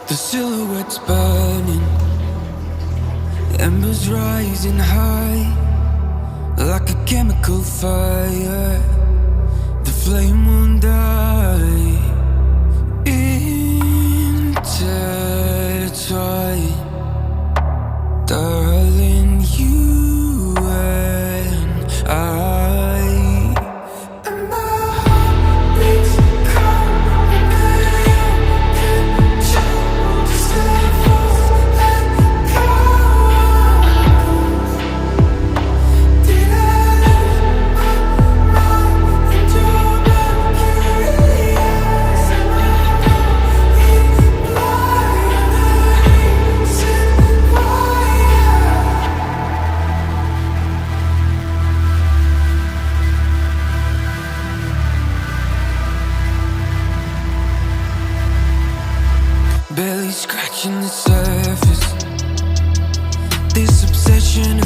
The silhouette's burning, embers rising high, like a chemical fire. The flame won't die. Intertwine, darling, you and I. Barely scratching the surface. This obsession